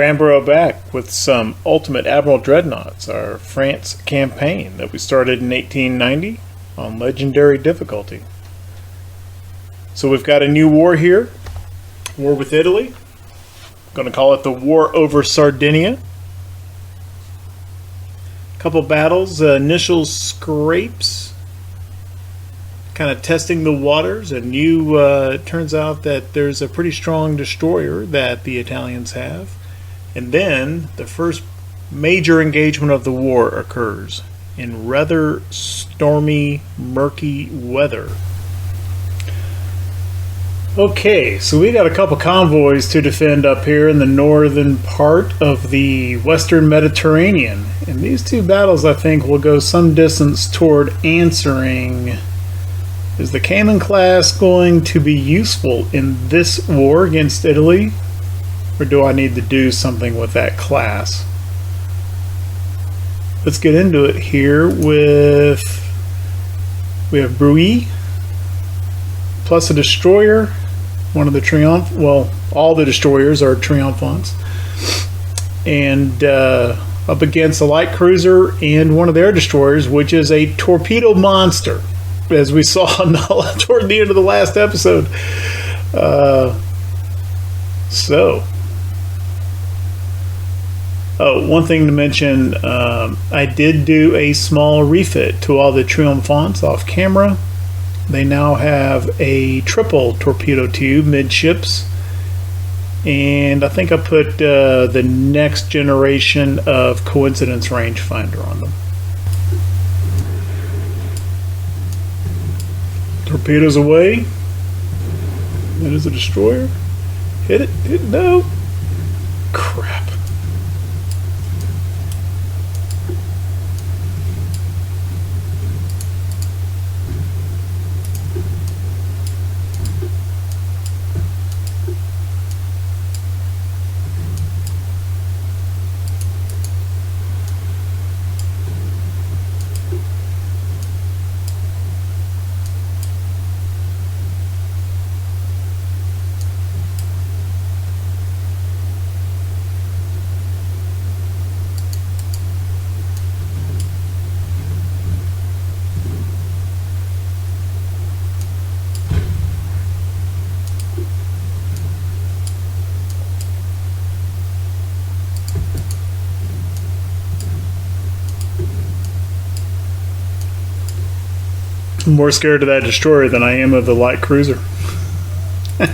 Admiral back with some Ultimate Admiral Dreadnoughts, our France campaign that we started in 1890 on Legendary difficulty. So we've got a new war here, war with Italy. I'm going to call it the War over Sardinia. A couple battles, initial scrapes, kind of testing the waters, and it turns out that there's a pretty strong destroyer that the Italians have. And then the first major engagement of the war occurs in rather stormy, murky weather. Okay, so we got a couple convoys to defend up here in the northern part of the Western Mediterranean. And these two battles, I think, will go some distance toward answering, is the Chayla-class going to be useful in this war against Italy? Or do I need to do something with that class? Let's get into it here with... we have Bruy plus a destroyer. One of the Triumph... well, all the destroyers are Triumphants. And up against a light cruiser and one of their destroyers, which is a torpedo monster, as we saw toward the end of the last episode. Oh, one thing to mention, I did do a small refit to all the Triumphants off camera. They now have a triple torpedo tube midships, and I think I put the next generation of coincidence rangefinder on them. Torpedoes away. That is a destroyer. Hit it. Hit it. No. Crap. I'm more scared of that destroyer than I am of the light cruiser. Let's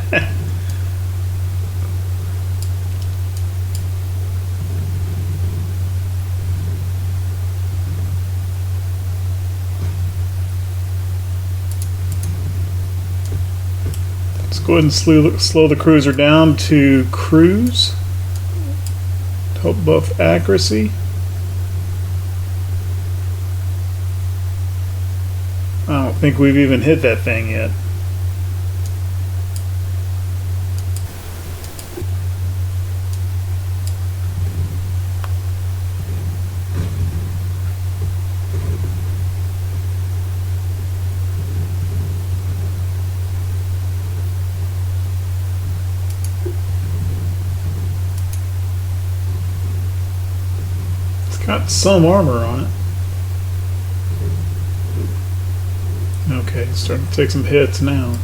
go ahead and slow the cruiser down to cruise to help buff accuracy. I don't think we've even hit that thing yet. It's got some armor on it. Okay, it's starting to take some hits now.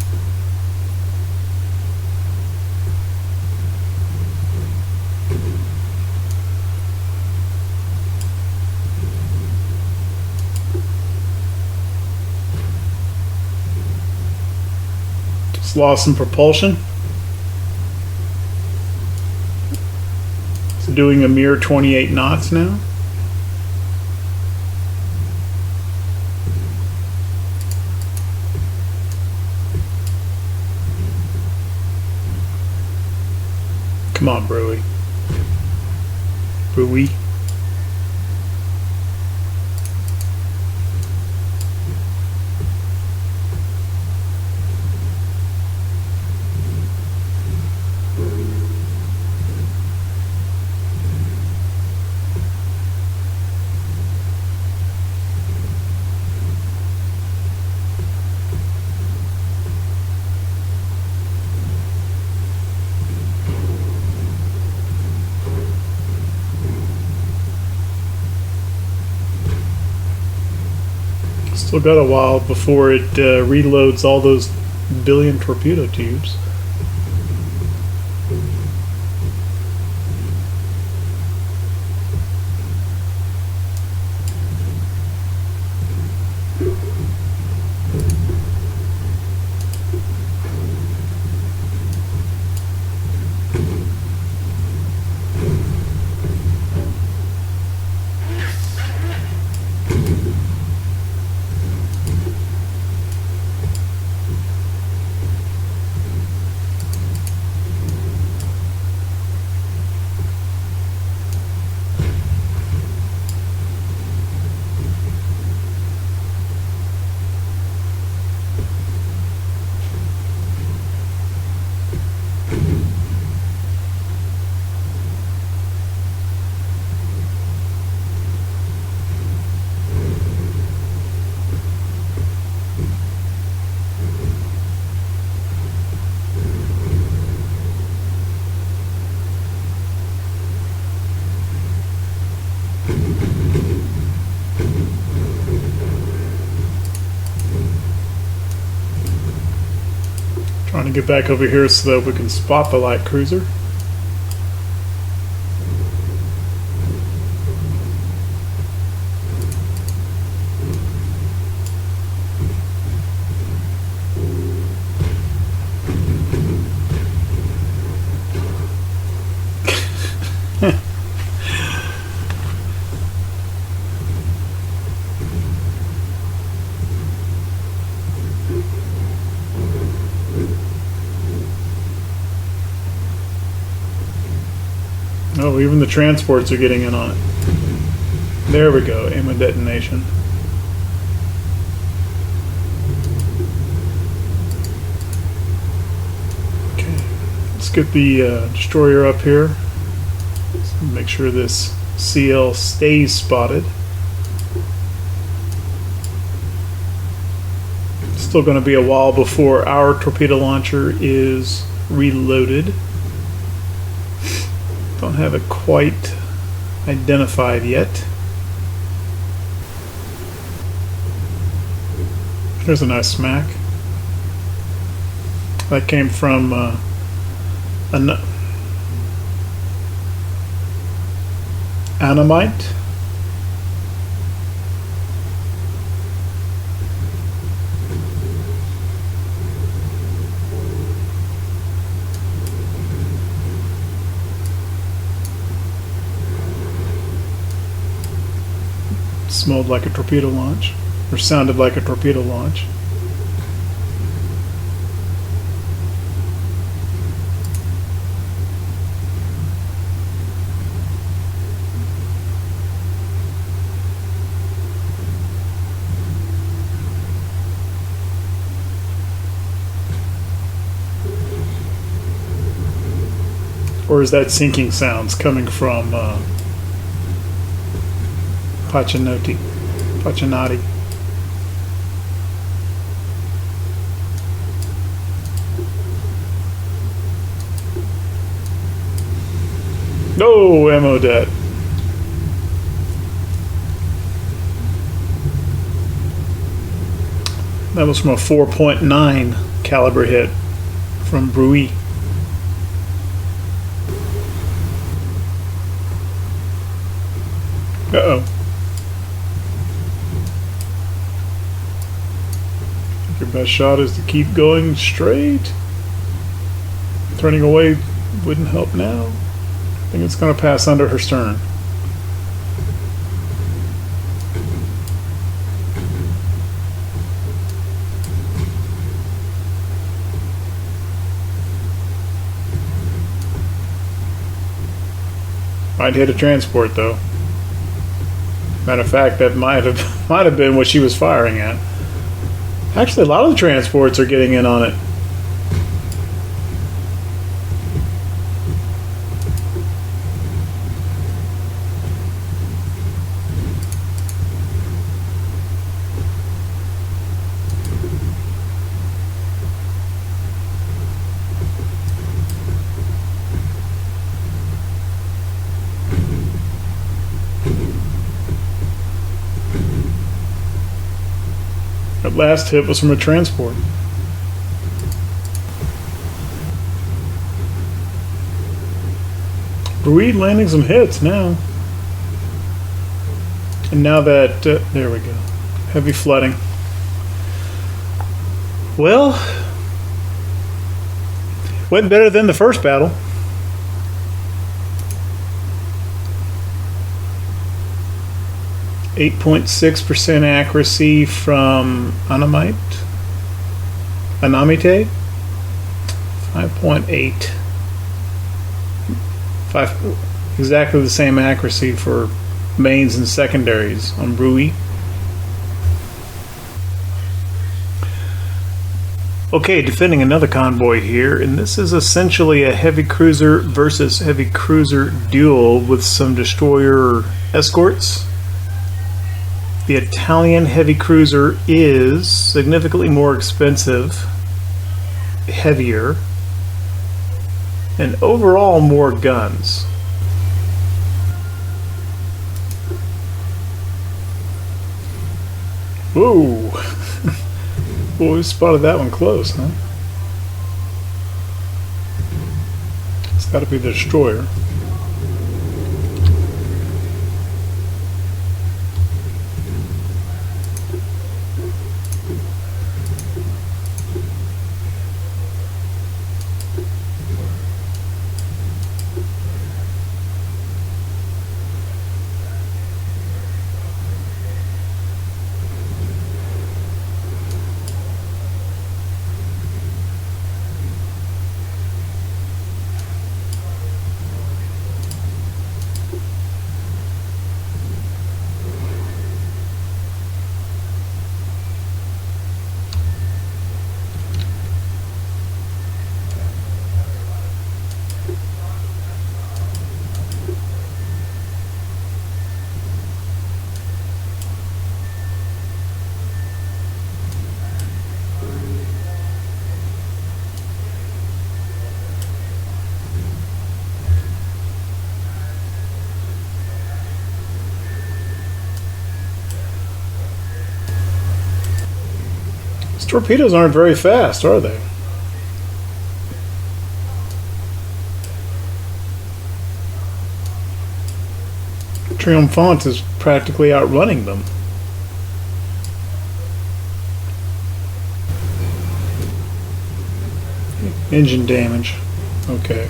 Just lost some propulsion. It's doing a mere 28 knots now. Come on, Bruy. Bruy. Still got a while before it reloads all those billion torpedo tubes. Trying to get back over here so that we can spot the light cruiser. Oh, even the transports are getting in on it. There we go, aim of detonation. Okay, let's get the destroyer up here. Let's make sure this CL stays spotted. Still going to be a while before our torpedo launcher is reloaded. Don't have it quite identified yet. There's a nice smack. That came from Animite. Smelled like a torpedo launch, or sounded like a torpedo launch. Or is that sinking sounds coming from Pachinati? No ammo debt. That was from a 4.9 caliber hit from Bruy. Uh-oh. Your best shot is to keep going straight. Turning away wouldn't help now. I think it's going to pass under her stern. Might hit a transport though. Matter of fact, that might have been what she was firing at. Actually, a lot of the transports are getting in on it. That last hit was from a transport. Breed landing some hits now. And now that, there we go. Heavy flooding. Well, went better than the first battle. .6% accuracy from Anamite. 5.8. 5, exactly the same accuracy for mains and secondaries on Bruy. Okay, defending another convoy here, and this is essentially a heavy cruiser versus heavy cruiser duel with some destroyer escorts. The Italian heavy cruiser is significantly more expensive, heavier, and overall more guns. Whoa! Boy, we spotted that one close, huh? It's got to be the destroyer. Torpedoes aren't very fast, are they? Triomphant is practically outrunning them. Engine damage. Okay.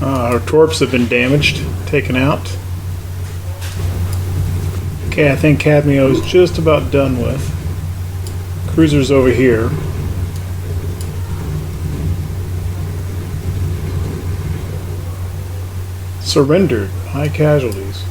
Our torps have been damaged, taken out. Okay, I think Cadmio is just about done with. Cruiser's over here. Surrendered. High casualties.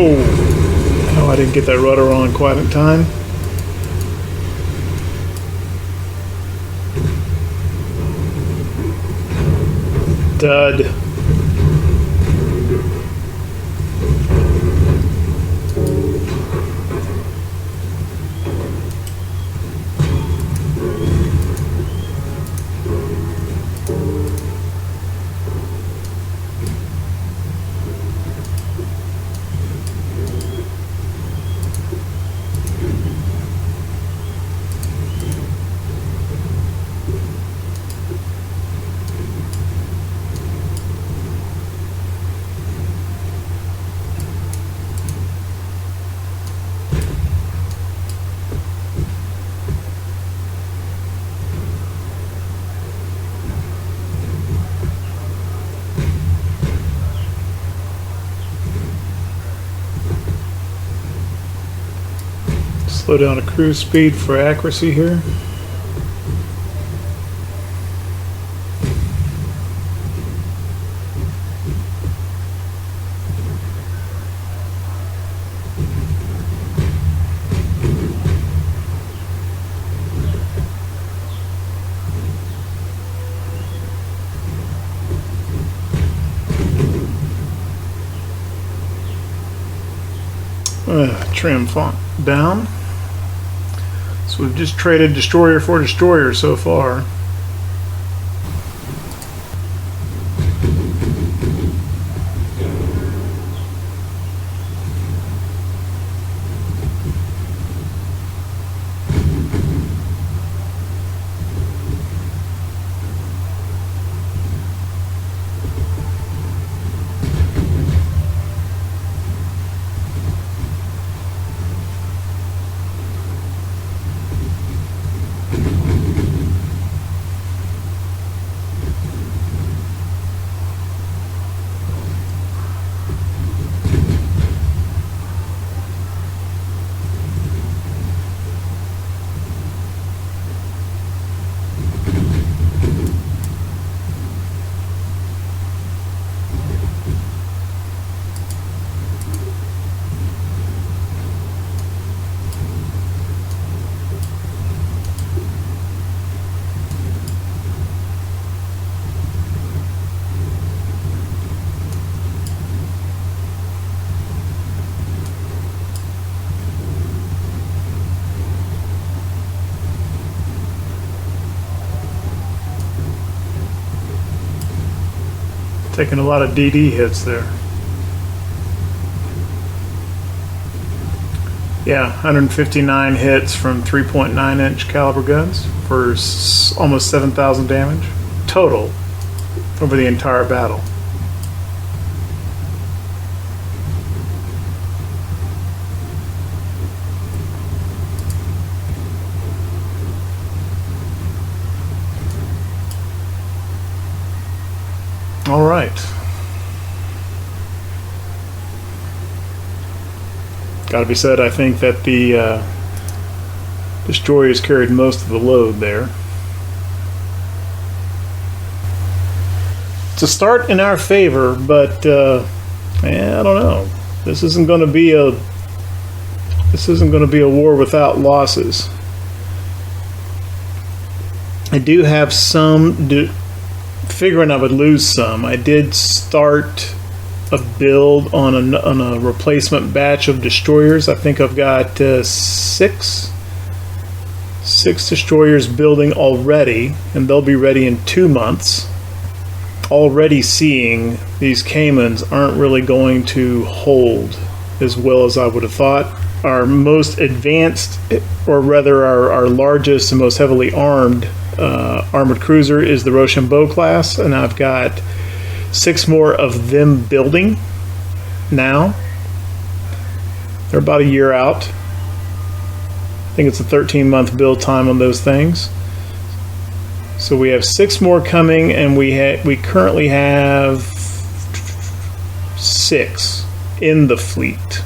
Oh, I didn't get that rudder on quite in time. Dud. Slow down to cruise speed for accuracy here. Trim font down. So we've just traded destroyer for destroyer so far. Taking a lot of DD hits there. Yeah, 159 hits from 3.9-inch caliber guns for almost 7,000 damage total over the entire battle. All right. Got to be said, I think that the destroyers carried most of the load there. It's a start in our favor, but I don't know. This isn't going to be a war without losses. I do have some. Figuring I would lose some, I did start a build on a replacement batch of destroyers. I think I've got six destroyers building already, and they'll be ready in 2 months. Already seeing these Caymans aren't really going to hold as well as I would have thought. Our most advanced, or rather our largest and most heavily armed armored cruiser is the Rochambeau-class, and I've got 6 more of them building now. They're about a year out. I think it's a 13-month build time on those things. So we have 6 more coming, and we currently have 6 in the fleet.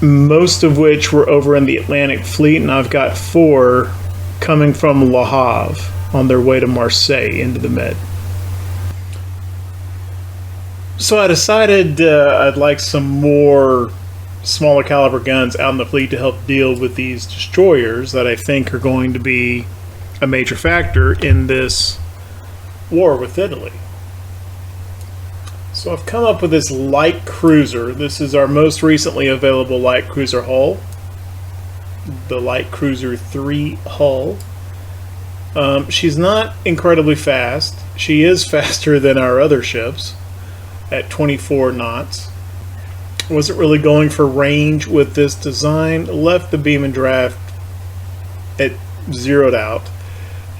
Most of which were over in the Atlantic Fleet, and I've got 4 coming from Le Havre on their way to Marseille into the Med. So I decided I'd like some more smaller caliber guns out in the fleet to help deal with these destroyers that I think are going to be a major factor in this war with Italy. So I've come up with this light cruiser. This is our most recently available light cruiser hull. The Light Cruiser 3 hull. She's not incredibly fast. She is faster than our other ships at 24 knots. Wasn't really going for range with this design. Left the beam and draft at zeroed out.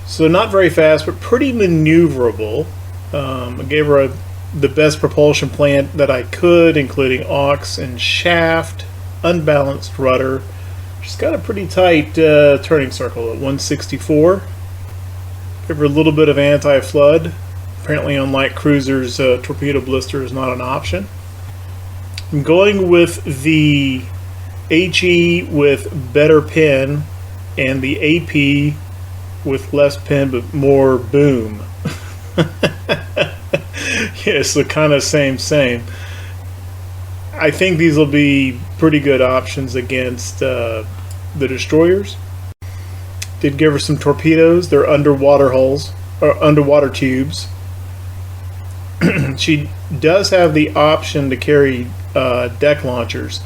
So not very fast, but pretty maneuverable. I gave her the best propulsion plant that I could, including aux and shaft, unbalanced rudder. She's got a pretty tight turning circle at 164. Give her a little bit of anti-flood. Apparently on light cruisers, torpedo blister is not an option. I'm going with the HE with better pin and the AP with less pin but more boom. Yeah, so kind of same. I think these will be pretty good options against the destroyers. Did give her some torpedoes. They're underwater hulls, or underwater tubes. She does have the option to carry deck launchers.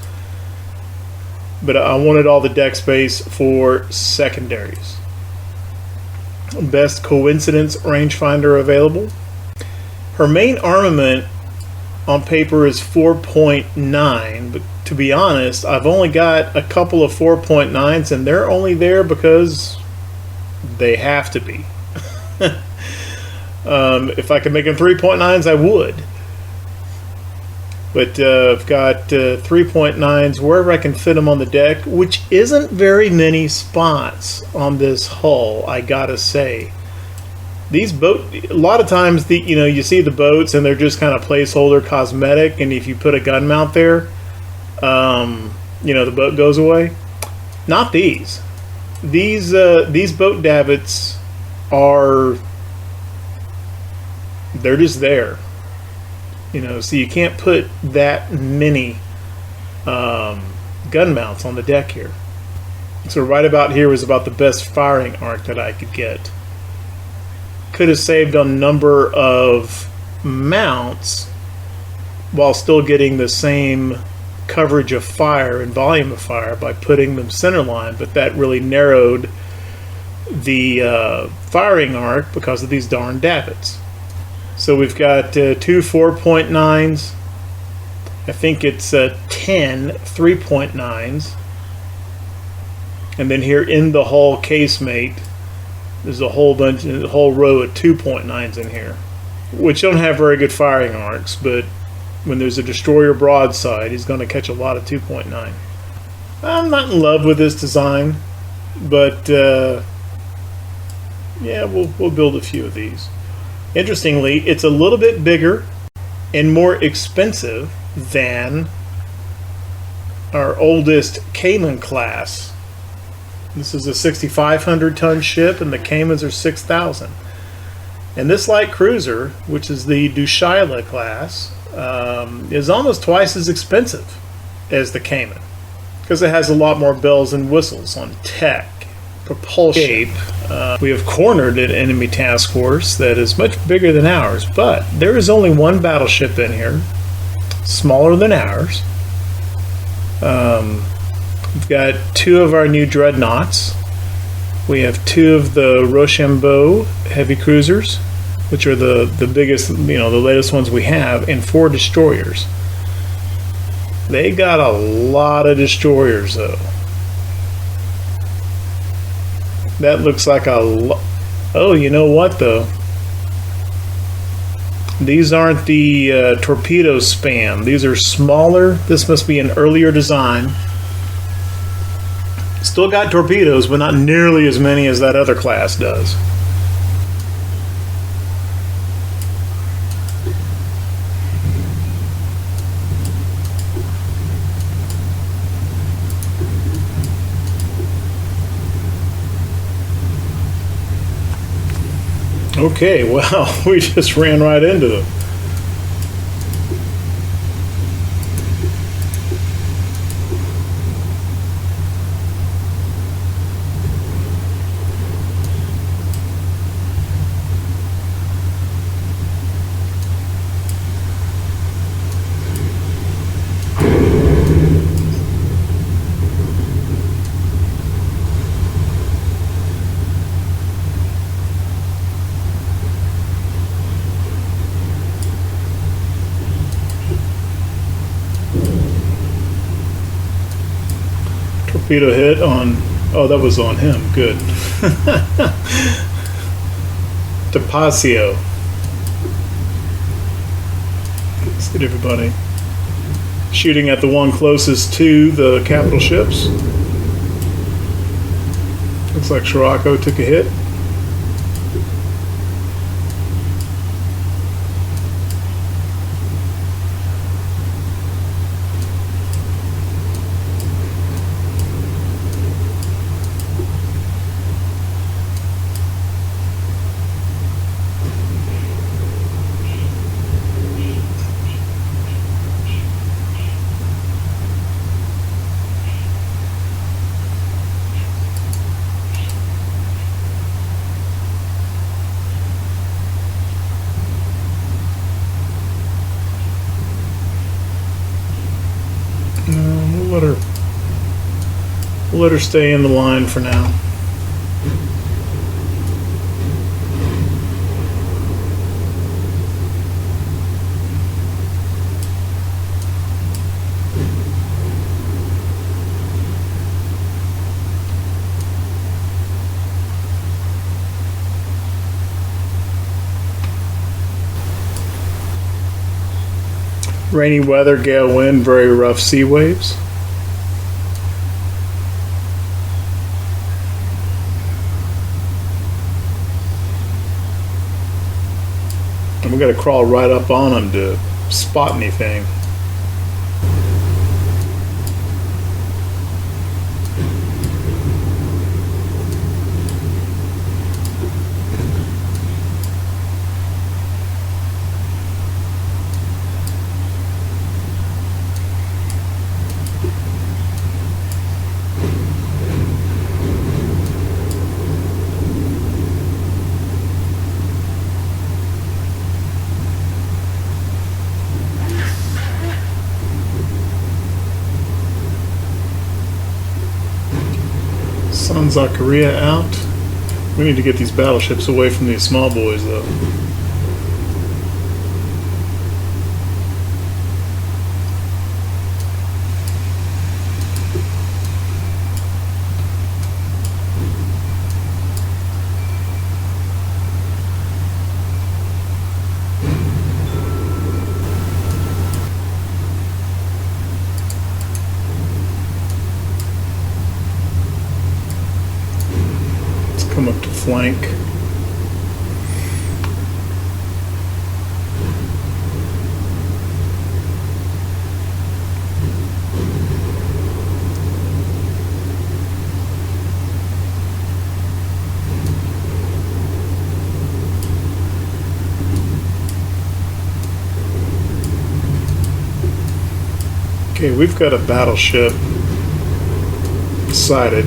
but I wanted all the deck space for secondaries. Best coincidence rangefinder available. Her main armament on paper is 4.9, but to be honest, I've only got a couple of 4.9s, and they're only there because they have to be. If I could make them 3.9s, I would. But I've got 3.9s wherever I can fit them on the deck, which isn't very many spots on this hull, I gotta say. These a lot of times, you see the boats and they're just kind of placeholder cosmetic, and if you put a gun mount there, the boat goes away. Not these. These boat davits they're just there. So you can't put that many gun mounts on the deck here. So right about here was about the best firing arc that I could get. Could have saved a number of mounts while still getting the same coverage of fire and volume of fire by putting them centerline, but that really narrowed the firing arc because of these darn davits. So we've got 2 4.9s. I think it's 10 3.9s. And then here in the hull casemate, there's a whole row of 2.9s in here, which don't have very good firing arcs, but when there's a destroyer broadside, he's going to catch a lot of 2.9. I'm not in love with this design, but yeah, we'll build a few of these. Interestingly, it's a little bit bigger and more expensive than our oldest Chayla-class. This is a 6,500 ton ship, and the Caymans are 6,000. And this light cruiser, which is the Chayla-class, is almost twice as expensive as the Cayman, because it has a lot more bells and whistles on tech, propulsion. We have cornered an enemy task force that is much bigger than ours, but there is only one battleship in here, smaller than ours. We've got 2 of our new Dreadnoughts. We have 2 of the Rochambeau heavy cruisers, which are the biggest, the latest ones we have, and 4 destroyers. They got a lot of destroyers, though. That looks like oh, you know what, though? These aren't the torpedo spam. These are smaller. This must be an earlier design. Still got torpedoes, but not nearly as many as that other class does. Okay, well, we just ran right into them. Torpedo hit on, oh, that was on him, good. Tapasio. Let's get everybody shooting at the one closest to the capital ships. Looks like Scirocco took a hit. We'll let her let her stay in the line for now. Rainy weather, gale wind, very rough sea waves. And we got to crawl right up on them to spot anything. San Zakaria out. We need to get these battleships away from these small boys, though. Come up to flank. Okay, we've got a battleship sighted.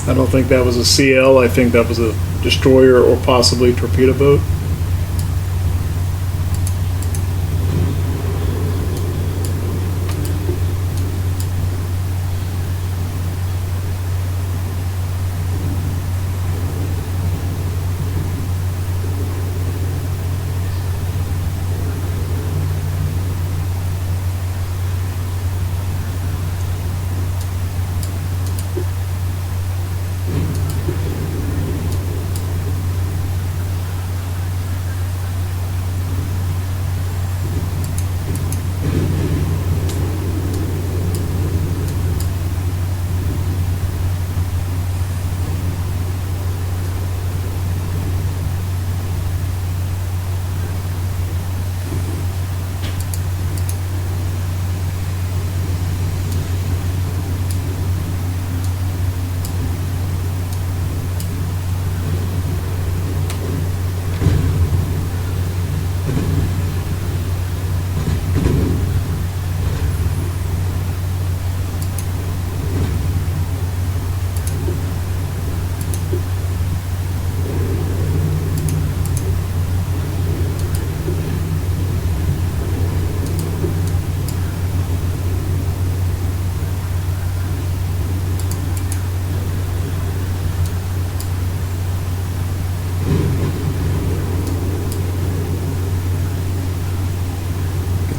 I don't think that was a CL. I think that was a destroyer or possibly torpedo boat.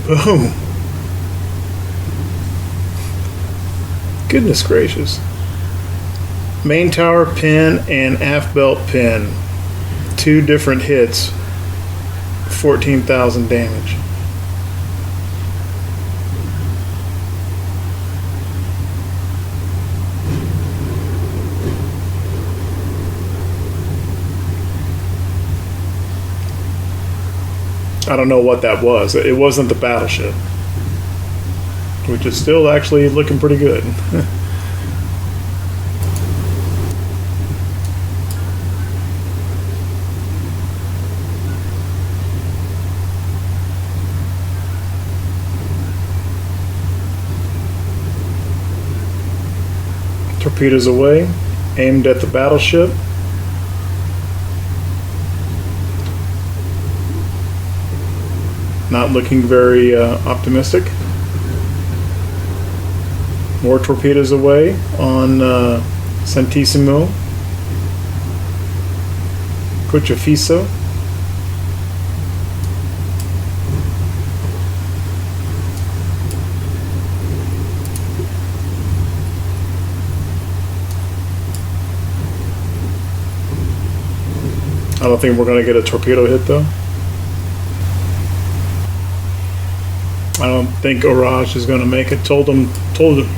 Boom. Goodness gracious. Main tower pin and aft belt pin. 2 different hits. 14,000 damage. I don't know what that was. It wasn't the battleship, which is still actually looking pretty good. Torpedoes away, aimed at the battleship. Not looking very optimistic. More torpedoes away on Santissimo. Cuchafiso. I don't think we're going to get a torpedo hit though. I don't think Orage is going to make it. Told her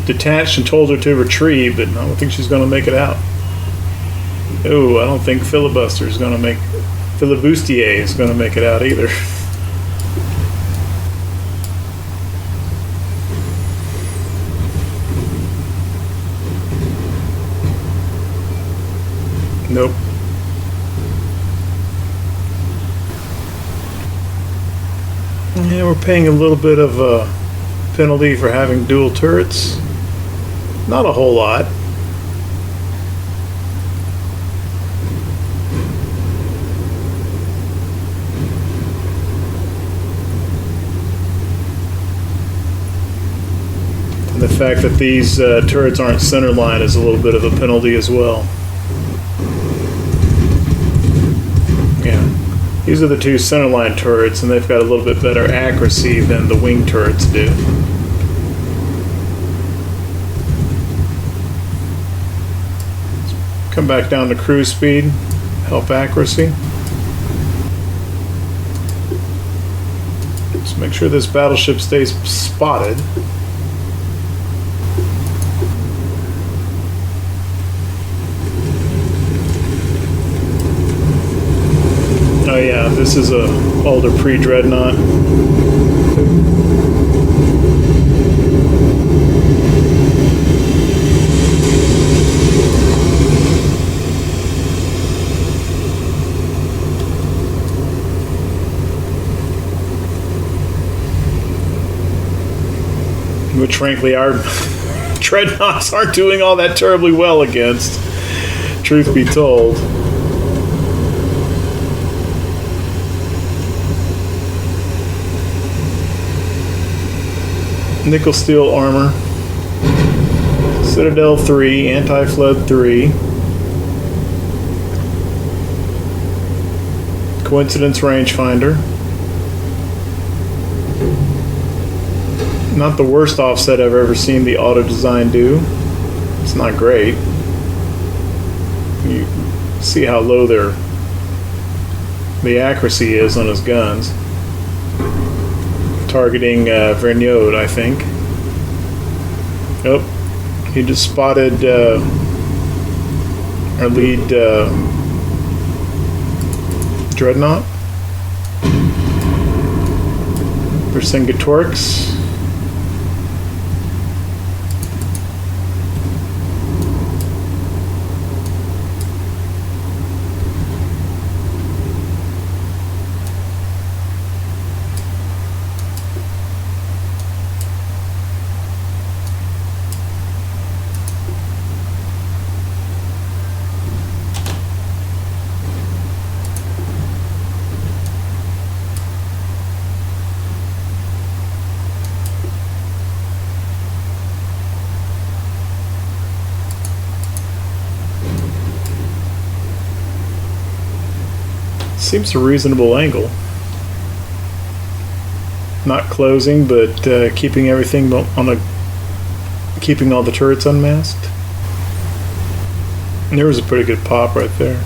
detached and told her to retrieve, but I don't think she's going to make it out. Oh, I don't think Filibuster is going to make. Filibustier is going to make it out either. Nope. Yeah, we're paying a little bit of a penalty for having dual turrets. Not a whole lot. And the fact that these turrets aren't centerline is a little bit of a penalty as well. These are the 2 centerline turrets, and they've got a little bit better accuracy than the wing turrets do. Let's come back down to cruise speed, help accuracy. Let's make sure this battleship stays spotted. Oh yeah, this is a older pre-Dreadnought. Which frankly our Dreadnoughts aren't doing all that terribly well against, truth be told. Nickel steel armor, Citadel 3, Anti-Flood 3, Coincidence rangefinder. Not the worst offset I've ever seen the auto design do. It's not great. You see how low the accuracy is on his guns. Targeting Vergniaud, I think. Oh, he just spotted our lead Dreadnought. Vercingetorix. Seems a reasonable angle. not closing, but keeping everything keeping all the turrets unmasked. And there was a pretty good pop right there.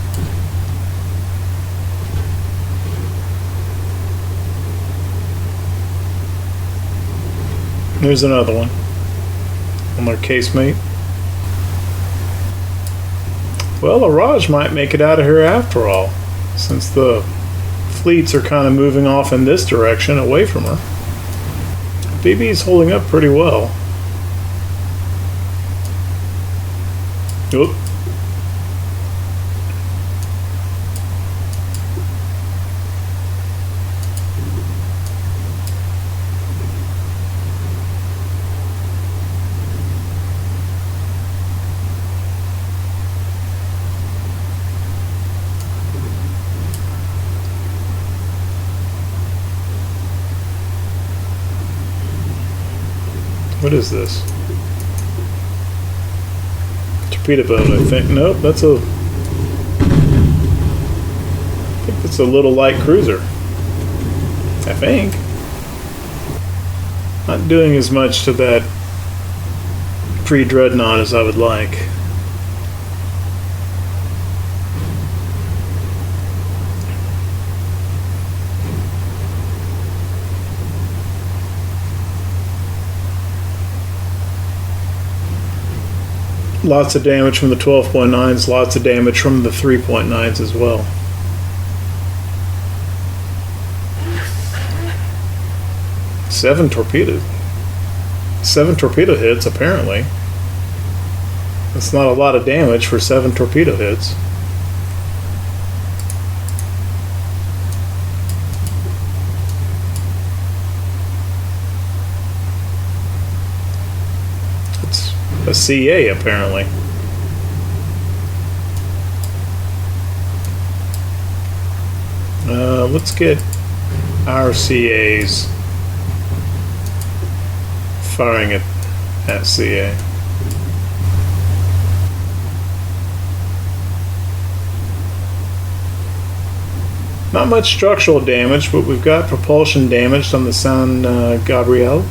There's another one on their casemate. Well, Araj might make it out of here after all, since the fleets are kind of moving off in this direction away from her. BB's holding up pretty well. Oop. What is this? Torpedo boat, I think. Nope, that's a... I think that's a little light cruiser. I think. Not doing as much to that pre-dreadnought as I would like. Lots of damage from the 12.9s, lots of damage from the 3.9s as well. Seven torpedo hits, apparently. That's not a lot of damage for 7 torpedo hits. A CA, apparently. Let's get our CAs firing at CA. Not much structural damage, but we've got propulsion damage on the San Gabriel.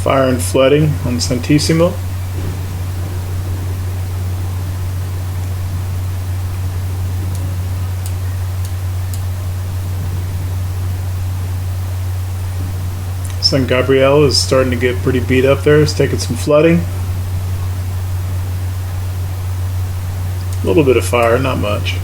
Fire and flooding on Santissimo. San Gabriel is starting to get pretty beat up there. It's taking some flooding. A little bit of fire, not much.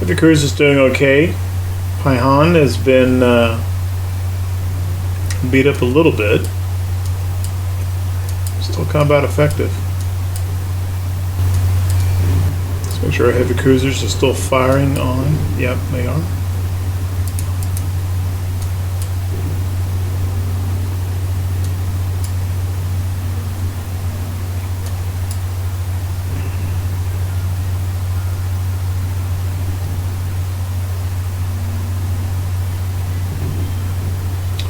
Heavy cruiser's doing okay. Paihan has been beat up a little bit. Still combat effective. Let's make sure our heavy cruisers are still firing on. Yep, they are.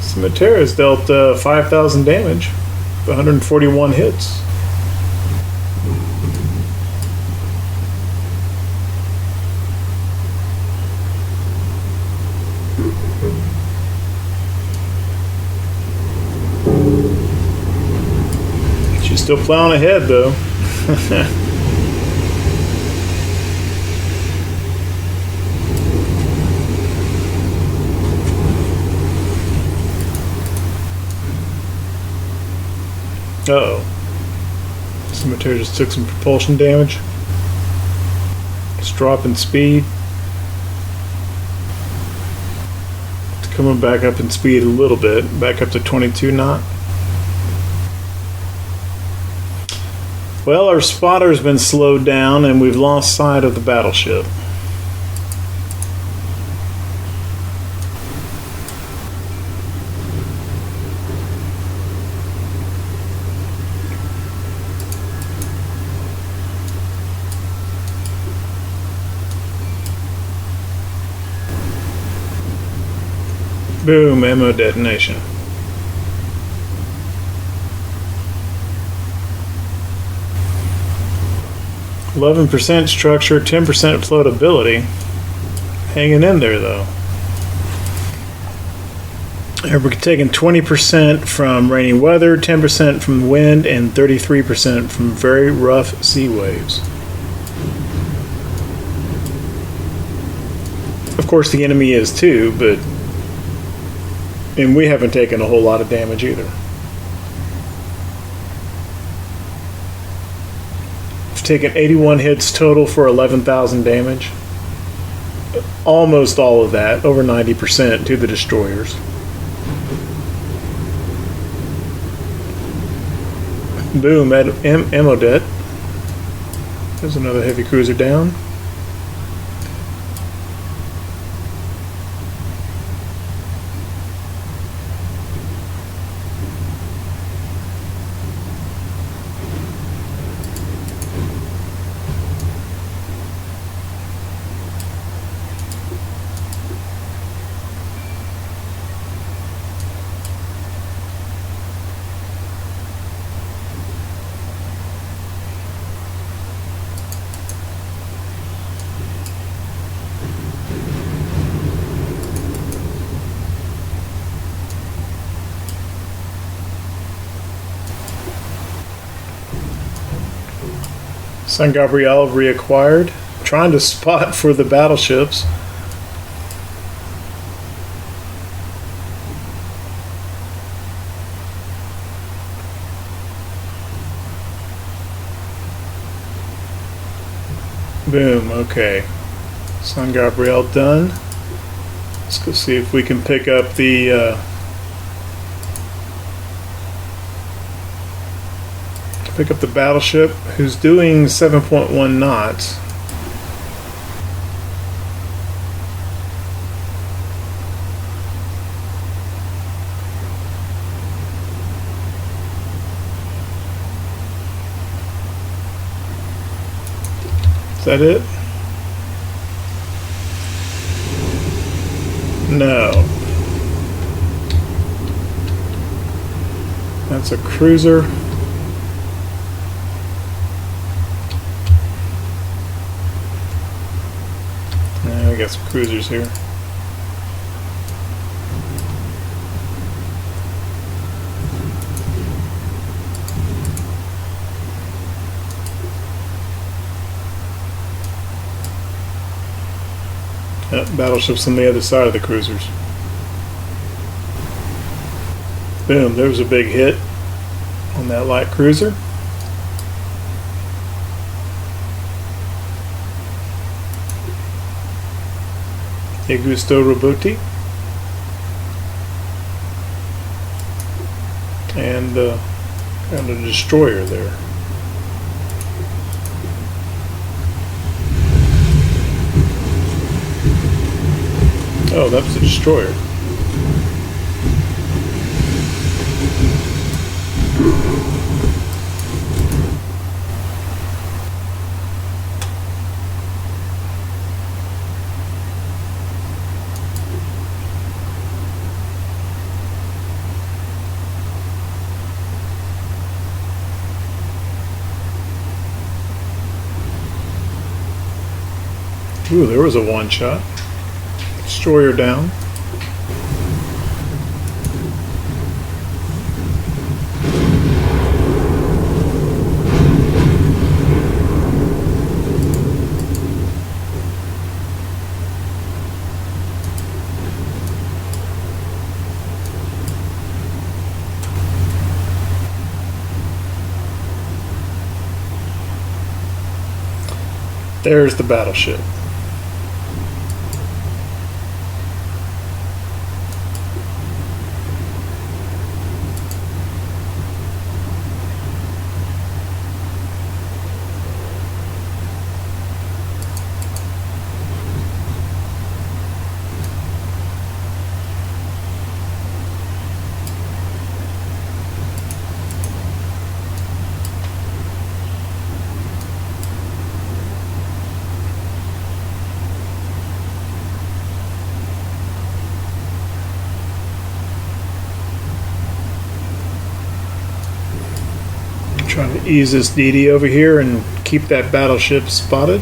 Scimitar has dealt 5,000 damage, 141 hits. She's still plowing ahead, though. Uh-oh. Scimitar just took some propulsion damage. It's dropping speed. It's coming back up in speed a little bit. Back up to 22 knot. Well, our spotter's been slowed down and we've lost sight of the battleship. Boom, ammo detonation. %, structure, 10% floatability. Hanging in there though. And we're taking 20% from rainy weather, 10% from wind, and 33% from very rough sea waves. Of course the enemy is too, but and we haven't taken a whole lot of damage either. We've taken 81 hits total for 11,000 damage. Almost all of that, over 90%, to the destroyers. Boom, ammo debt. There's another heavy cruiser down. San Gabriel reacquired, trying to spot for the battleships. Boom, okay. San Gabriel done. Let's go see if we can pick up the battleship, who's doing 7.1 knots. Is that it? No. That's a cruiser. I got some cruisers here. Battleships on the other side of the cruisers. Boom, there was a big hit on that light cruiser. Augusto Robuti. And got a destroyer there. Oh, that was a destroyer. Ooh, there was a one-shot. Destroyer down. There's the battleship. Trying to ease this DD over here and keep that battleship spotted.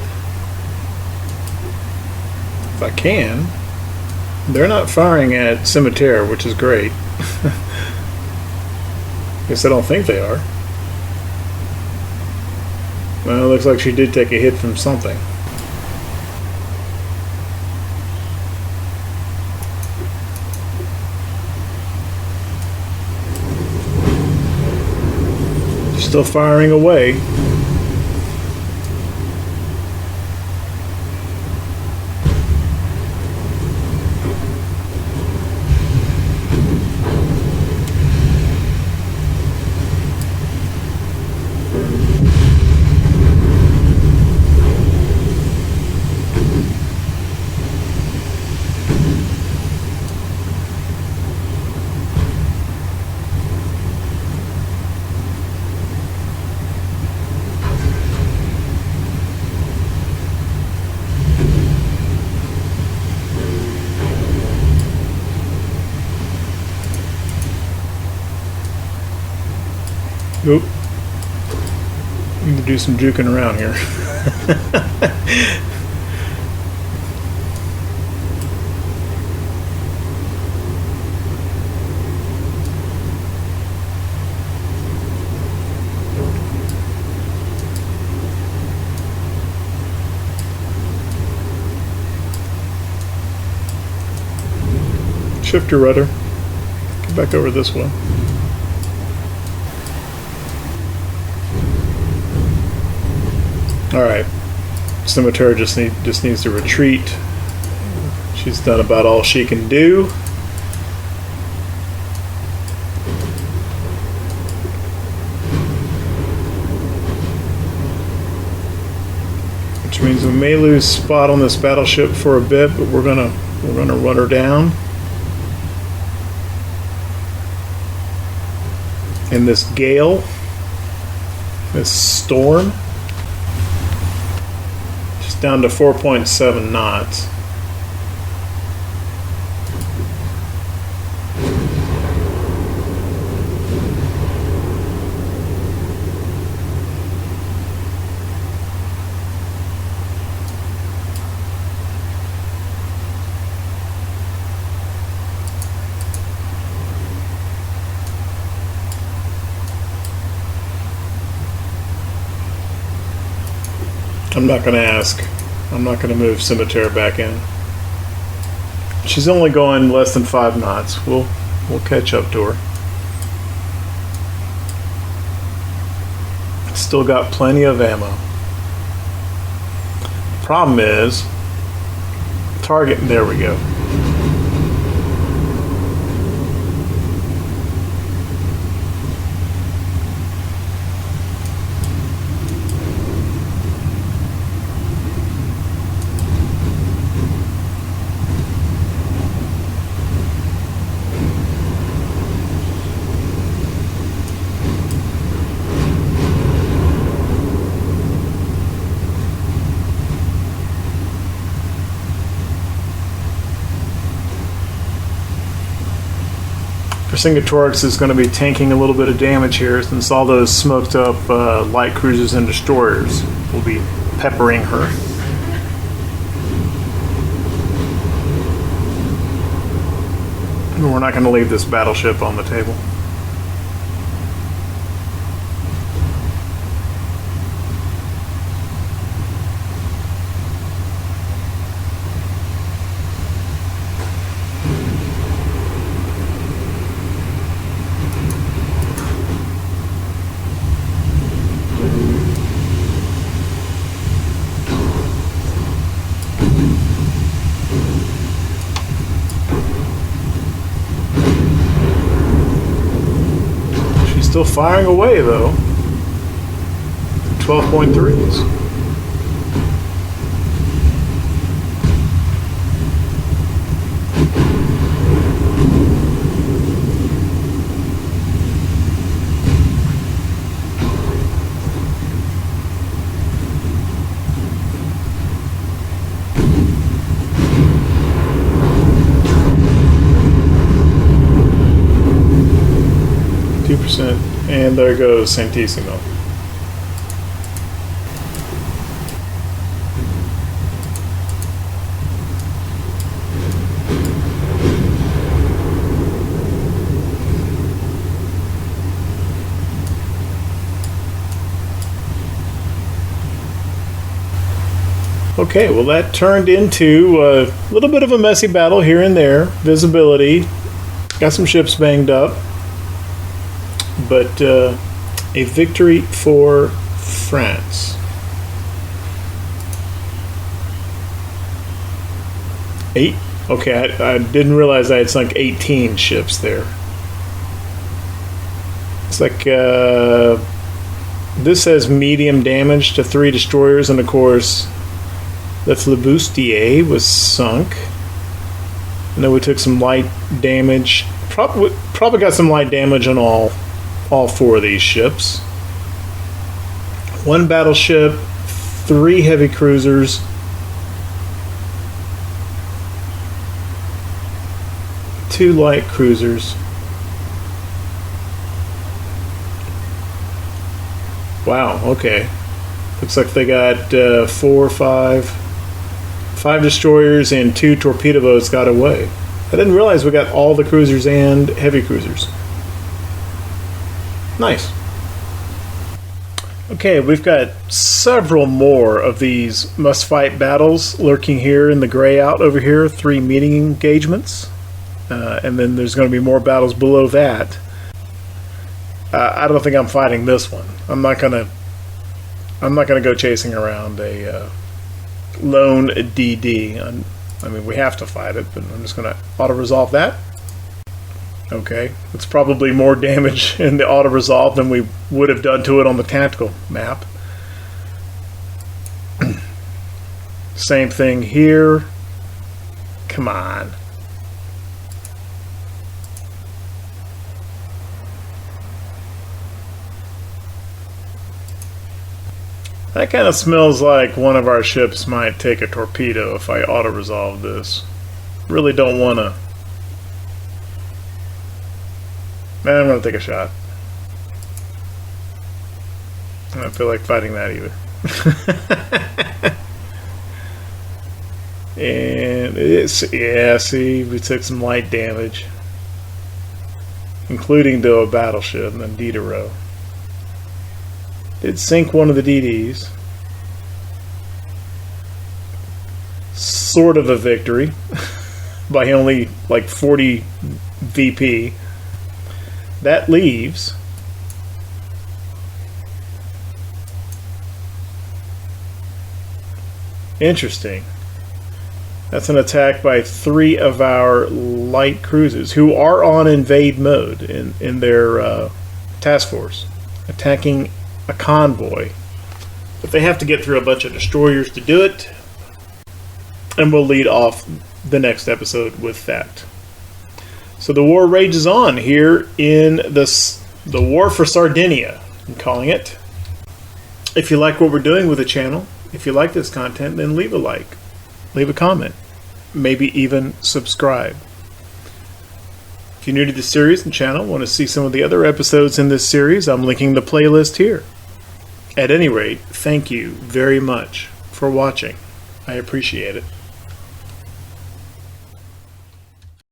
If I can. They're not firing at Scimitar, which is great. Guess I don't think they are. Well, it looks like she did take a hit from something. Still firing away. Oop. Need to do some juking around here. Shift your rudder. Get back over this way. All right, Scimitar just needs to retreat. She's done about all she can do. Which means we may lose spot on this battleship for a bit, but we're gonna run her down. In this gale, this storm. Down to 4.7 knots. I'm not going to ask. I'm not going to move Scimitar back in. She's only going less than 5 knots. We'll catch up to her. Still got plenty of ammo. Problem is, target, and there we go. Vercingetorix is going to be tanking a little bit of damage here since all those smoked up light cruisers and destroyers will be peppering her. And we're not going to leave this battleship on the table. Still firing away though. 12.3s. And there goes Santissimo. Okay, well that turned into a little bit of a messy battle here and there. Visibility, got some ships banged up. But a victory for France. 8? Okay, I didn't realize I had sunk 18 ships there. It's like this says medium damage to 3 destroyers, and of course the Flibustier was sunk. And then we took some light damage. Probably got some light damage on all 4 of these ships. 1 battleship, 3 heavy cruisers, 2 light cruisers. Wow, okay. Looks like they got 4 or 5 destroyers and 2 torpedo boats got away. I didn't realize we got all the cruisers and heavy cruisers. Nice. Okay, we've got several more of these must-fight battles lurking here in the gray out over here. 3 meeting engagements, and then there's going to be more battles below that. I don't think I'm fighting this one. I'm not gonna go chasing around a lone DD. I mean, we have to fight it, but I'm just going to auto-resolve that. Okay, it's probably more damage in the auto-resolve than we would have done to it on the tactical map. Same thing here. Come on. That kind of smells like one of our ships might take a torpedo if I auto-resolve this. Really don't want to. Man, I'm going to take a shot. I don't feel like fighting that either. And it's, yeah, see, we took some light damage. Including to a battleship and Diderot. Did sink one of the DDs. Sort of a victory. By only like 40 VP. That leaves interesting. That's an attack by 3 of our light cruisers who are on invade mode in their task force, attacking a convoy. But they have to get through a bunch of destroyers to do it, and we'll lead off the next episode with that. So the war rages on here in the War for Sardinia, I'm calling it. If you like what we're doing with the channel, if you like this content, then leave a like, leave a comment, maybe even subscribe. If you're new to the series and channel, want to see some of the other episodes in this series, I'm linking the playlist here. At any rate, thank you very much for watching. I appreciate it.